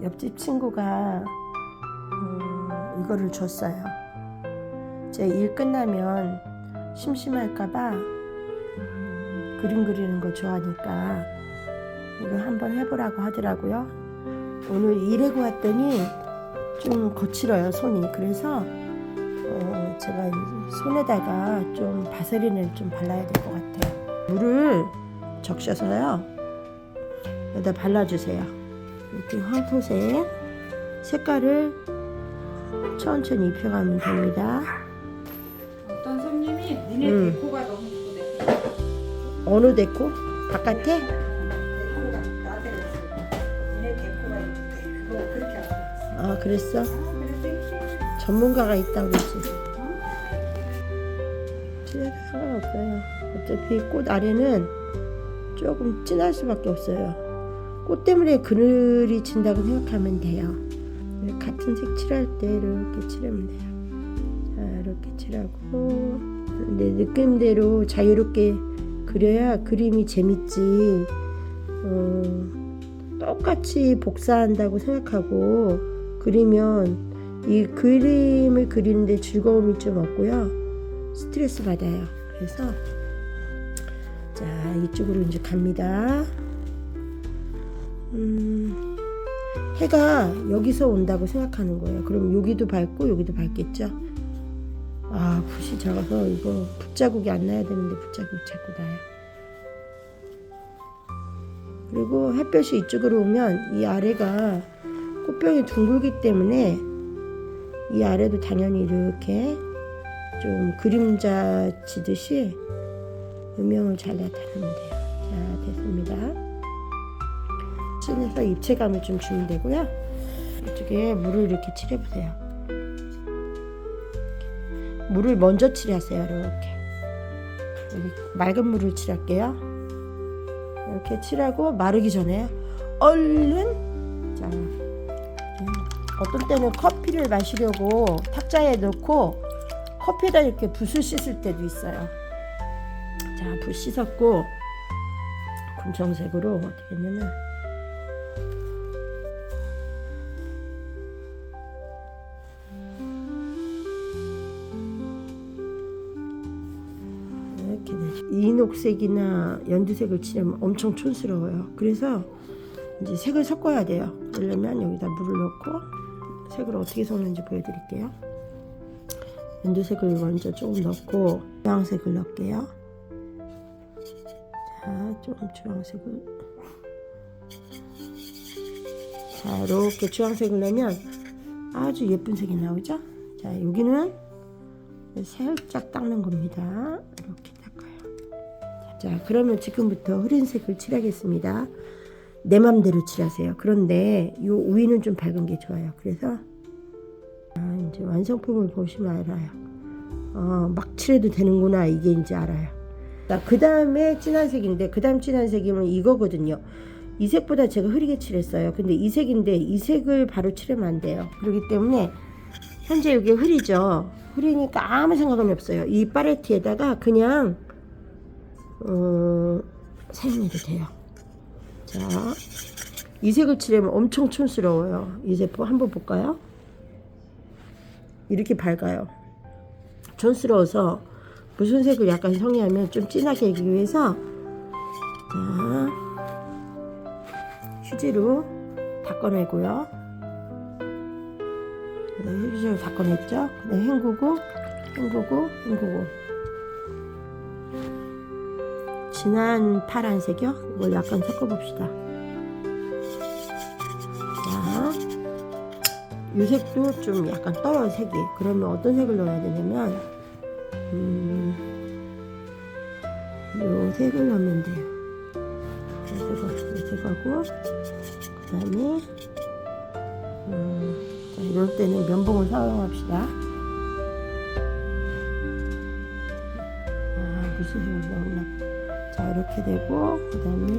옆집 친구가 이거를 줬어요. 제 일 끝나면 심심할까봐 그림 그리는 거 좋아하니까 이거 한번 해보라고 하더라고요. 오늘 일하고 왔더니 좀 거칠어요, 손이. 그래서 제가 손에다가 좀 바세린을 좀 발라야 될 것 같아요. 물을 적셔서요, 여기다 발라주세요. 이렇게 황토색 색깔을 천천히 입혀가면 됩니다. 어떤 손님이 니네 데코가 너무 이쁘대. 어느 데코? 바깥에? 데코가 나한테 그랬어. 니네 데코가 이쁘대. 그거 그렇게 알았어. 아, 그랬어? 그래서 전문가가 있다고 그러지. 칠해도 상관없어요. 어차피 꽃 아래는 조금 진할 수밖에 없어요. 꽃 때문에 그늘이 진다고 생각하면 돼요. 같은 색 칠할 때 이렇게 칠하면 돼요. 자, 이렇게 칠하고. 근데 느낌대로 자유롭게 그려야 그림이 재밌지. 똑같이 복사한다고 생각하고 그리면 이 그림을 그리는데 즐거움이 좀 없고요, 스트레스 받아요. 그래서 자, 이쪽으로 이제 갑니다. 해가 여기서 온다고 생각하는 거예요. 그럼 여기도 밝고 여기도 밝겠죠. 아, 붓이 작아서 이거 붓자국이 안 나야 되는데 붓자국이 자꾸 나요. 그리고 햇볕이 이쪽으로 오면 이 아래가 꽃병이 둥글기 때문에 이 아래도 당연히 이렇게 좀 그림자 지듯이 음영을 잘 나타내면 돼요. 자, 됐습니다. 칠해서 입체감을 좀 주면 되고요. 이쪽에 물을 이렇게 칠해보세요. 물을 먼저 칠하세요. 이렇게 여기 맑은 물을 칠할게요. 이렇게 칠하고 마르기 전에 얼른, 자, 어떤 때는 커피를 마시려고 탁자에 넣고 커피에다 이렇게 붓을 씻을 때도 있어요. 자, 붓 씻었고 검정색으로 어떻게 했냐면 이렇게 이녹색이나 연두색을 칠하면 엄청 촌스러워요. 그래서 이제 색을 섞어야 돼요. 그러려면 여기다 물을 넣고 색을 어떻게 섞는지 보여드릴게요. 연두색을 먼저 조금 넣고 주황색을 넣을게요. 자, 조금 주황색을. 자, 이렇게 주황색을 넣으면 아주 예쁜 색이 나오죠. 자, 여기는 살짝 닦는 겁니다. 이렇게 닦아요. 자, 그러면 지금부터 흐린 색을 칠하겠습니다. 내 맘대로 칠하세요. 그런데 이 위는 좀 밝은 게 좋아요. 그래서 이제 완성품을 보시면 알아요. 막 칠해도 되는구나, 이게 이제 알아요. 그 다음에 진한 색인데, 그 다음 진한 색이면 이거거든요. 이 색보다 제가 흐리게 칠했어요. 근데 이 색인데 이 색을 바로 칠하면 안 돼요. 그렇기 때문에 현재 이게 흐리죠. 흐리니까 아무 생각은 없어요. 이 팔레트에다가 그냥 사용해도 돼요. 자, 이 색을 칠하면 엄청 촌스러워요. 이 제품 한번 볼까요? 이렇게 밝아요. 촌스러워서 무슨 색을 약간 성의하면 좀 진하게 하기 위해서, 자, 휴지로 닦아내고요. 휴지로 닦아냈죠. 그다음 헹구고 진한 파란색이요. 이걸 약간 섞어봅시다. 자, 이 색도 좀 약간 떠요, 색이. 그러면 어떤 색을 넣어야 되냐면 이 색을 넣으면 돼요. 이 색하고 그 다음에 이럴 때는 면봉을 사용합시다. 무슨 색을 넣었나. 자, 이렇게 되고 그 다음에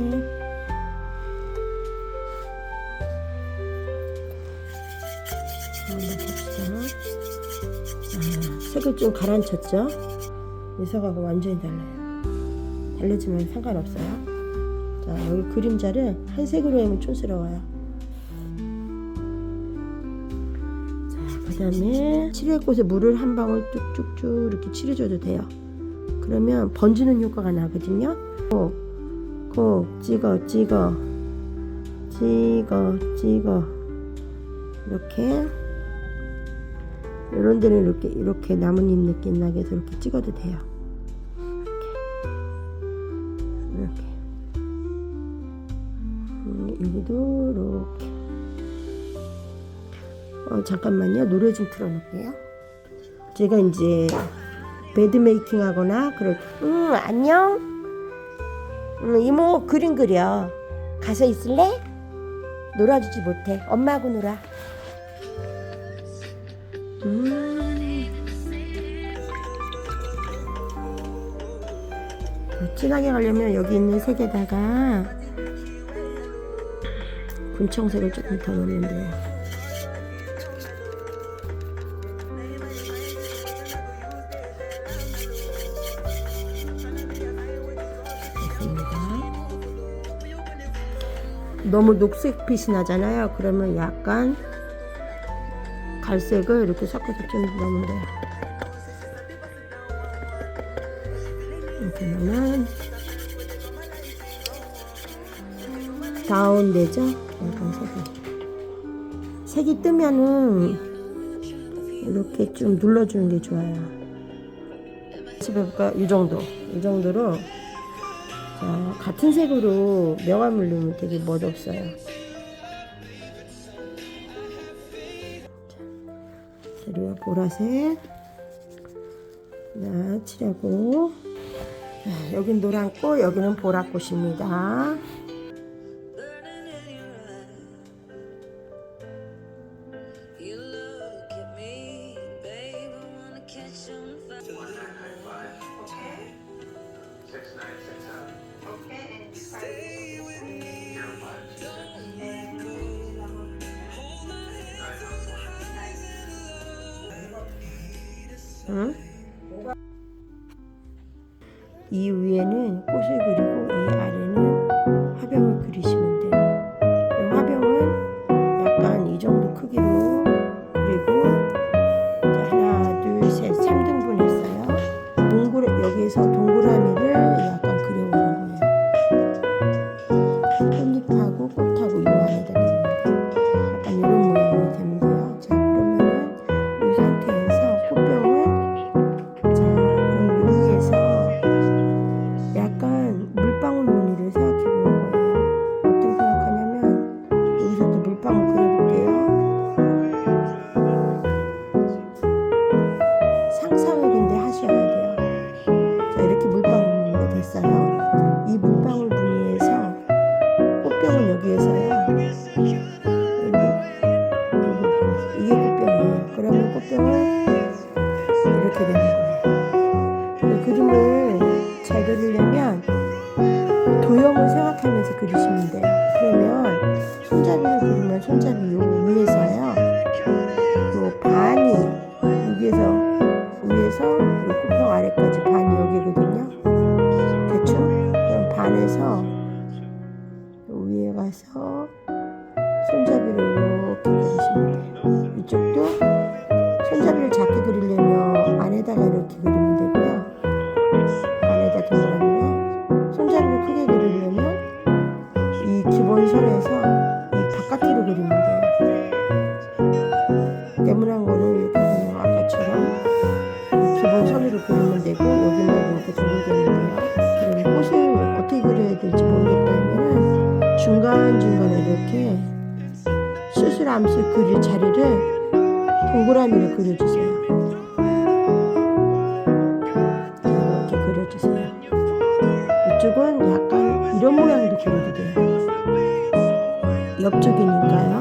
색을 좀 가라앉혔죠. 이 색하고 완전히 달라요. 다르지만 상관없어요. 자, 여기 그림자를 한 색으로 하면 촌스러워요. 그 다음에 칠할 곳에 물을 한 방울 쭉쭉쭉 이렇게 칠해줘도 돼요. 그러면 번지는 효과가 나거든요. 콕 찍어 이렇게 이런 데는 이렇게 나뭇잎 느낌 나게 해서 이렇게 찍어도 돼요. 이렇게 여기도 이렇게. 잠깐만요. 노래 좀 틀어놓을게요. 제가 이제 베드 메이킹 하거나 그럴 안녕. 이모 그림 그려. 가서 있을래? 놀아주지 못해. 엄마하고 놀아. 진하게 가려면 여기 있는 색에다가 군청색을 조금 더 넣으면 돼요. 너무 녹색빛이 나잖아요. 그러면 약간 갈색을 이렇게 섞어서 좀 넣으면 돼요. 이렇게 넣으면 다운되죠? 약간 색이 뜨면은 이렇게 좀 눌러주는 게 좋아요. 집에볼까? 이 정도로 자, 같은 색으로 명암을 넣으면 되게 멋없어요. 재료와 보라색 자, 칠하고 자, 여긴 노란꽃, 여기는 보라꽃입니다. 응? 이 위에는 꽃을 그리고 이 아래는 화병을 그리시면 돼요. 이 화병은 약간 이 정도 크기로 그리고 자, 하나, 둘, 셋, 3등분 했어요. 여기에서 동그라미를 약간 그려보는 거예요. 꽃잎하고 꽃하고 이 안에다 그리면 돼요. 약간 이런 모양이 되면 돼요. 자, 그러면은 이 상태에서 꽃병은 자, 그럼 여기에서 약간 물방울 무늬를 생각해 보는 거예요. 어떻게 생각하냐면 여기서도 물방울 그려볼게요. 상상을 근데 하셔야 돼요. 자, 이렇게 물방울 무늬가 됐어요. 이 물방울 무늬에서 꽃병은 여기에서요. 이게 꽃병이에요. 그러면 꽃병은 이렇게 되는 거예요. 이 그림을 잘 그리려면 도형을 생각하면서 그리시면 돼요. 그러면 손잡이를 그리면 손잡이 요 위에서요. 요 반이 위에서 요 꽃병 아래까지 반이 여기거든요. 대충 그럼 반에서 요 위에 가서 손잡이를 이렇게 그리시면 돼요. 이쪽도 손잡이를 작게 그리려면 안에다가 이렇게 그리면 되고요. 안에다 동그라미에 손잡이를 크게 그리려면 이 기본 선에서 이 바깥으로 그리면 돼요. 네모난 거는 이렇게 그냥 아까처럼 이 기본 선으로 그리면 되고 여기만 이렇게 정리되면 돼요. 그리고 꽃을 어떻게 그려야 될지 모르겠다 하면은 중간중간에 이렇게 수술암술 그릴 자리를 동그라미를 그려주세요. 이렇게 그려주세요. 이쪽은 약간 이런 모양도 그려도 돼요. 옆쪽이니까요.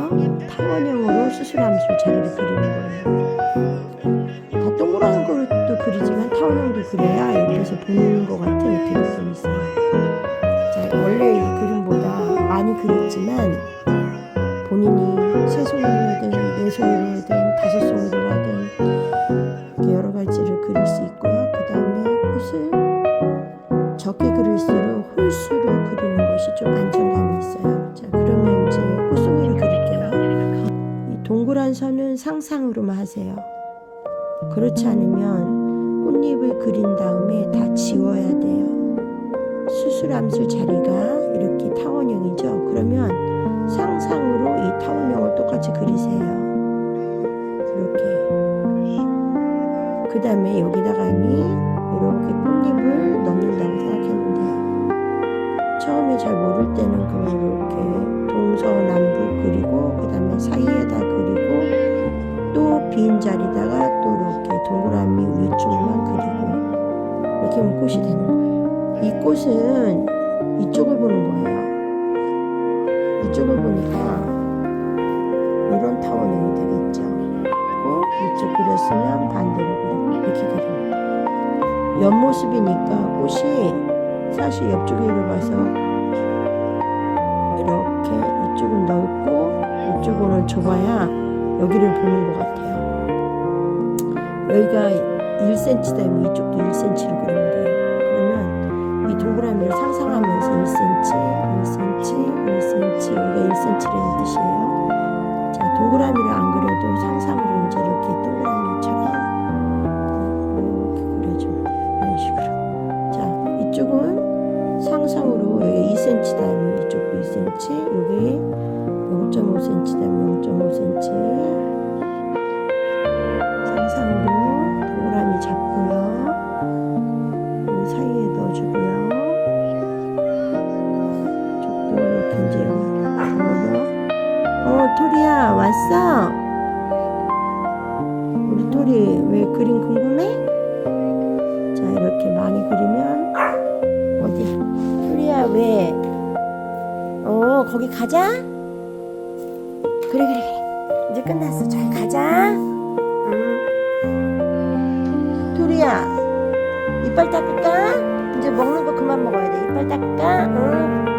타원형으로 수술암술 자리를 그리는 거예요. 다 동그란 것도 그리지만 타원형도 그려야 옆에서 보는 것 같은 이렇게 느낌이 있어요. 자, 원래 이 그림보다 많이 그렸지만 본인이 세 송이로 하든 네 송이로 하든 다섯 송이로 하든 이렇게 여러 가지를 그릴 수 있고요. 그 다음에 꽃을 적게 그릴수록 홀수로 그리는 것이 좀 안정감이 있어요. 자, 그러면 이제 꽃송이를 그릴게요. 이 동그라미 중간선은 상상으로만 하세요. 그렇지 않으면 꽃잎을 그린 다음에 다 지워야 돼요. 수술함술 자리가 이렇게 타원형이죠. 그러면 상상으로 이 타원형을 똑같이 그리세요. 이렇게. 그 다음에 여기다가 이렇게 꽃잎을 넣는다고 생각하면 돼요. 처음에 잘 모를 때는 그걸 이렇게 동서남북 그리고 그 다음에 사이에다 그리고 또 빈 자리다가 또 이렇게 동그라미 위쪽만 그리고 이렇게 하면 꽃이 되는 거예요. 이 꽃은 이쪽을 보는 거예요. 이쪽을 보니까 이런 타원형이 되겠죠. 그리고 이쪽 그렸으면 반대로 그리고 이렇게 그립니다. 옆모습이니까 꽃이 사실 옆쪽에 봐서 이렇게 이쪽은 넓고 이쪽은 좁아야 여기를 보는 것 같아요. 여기가 1cm다면 이쪽도 1cm로 그리면 돼요. 그러면 이 동그라미를 상상하면서 1cm, 1cm, 1cm, 여기가 1cm라는 뜻이에요. 자, 동그라미를 안 그려도 상상으로 이제 이렇게 동그라미처럼 이렇게 그려주면 돼요. 이런 식으로. 자, 이쪽은 상상으로 여기 2cm다면 이쪽도 2cm, 여기 0.5cm다면 0.5cm. 상상으로 동그라미 잡고요. 이 사이에 넣어주고요. 이쪽도 이렇게 이제 넣어서. 토리야 왔어? 우리 토리 왜 그림 궁금해? 자, 이렇게 많이 그리면 어디? 토리야 왜? 거기 가자. 그래. 이제 끝났어. 저기 가자. 토리야, 이빨 닦을까? 이제 먹는 거 그만 먹어야 돼. 이빨 닦을까? 응.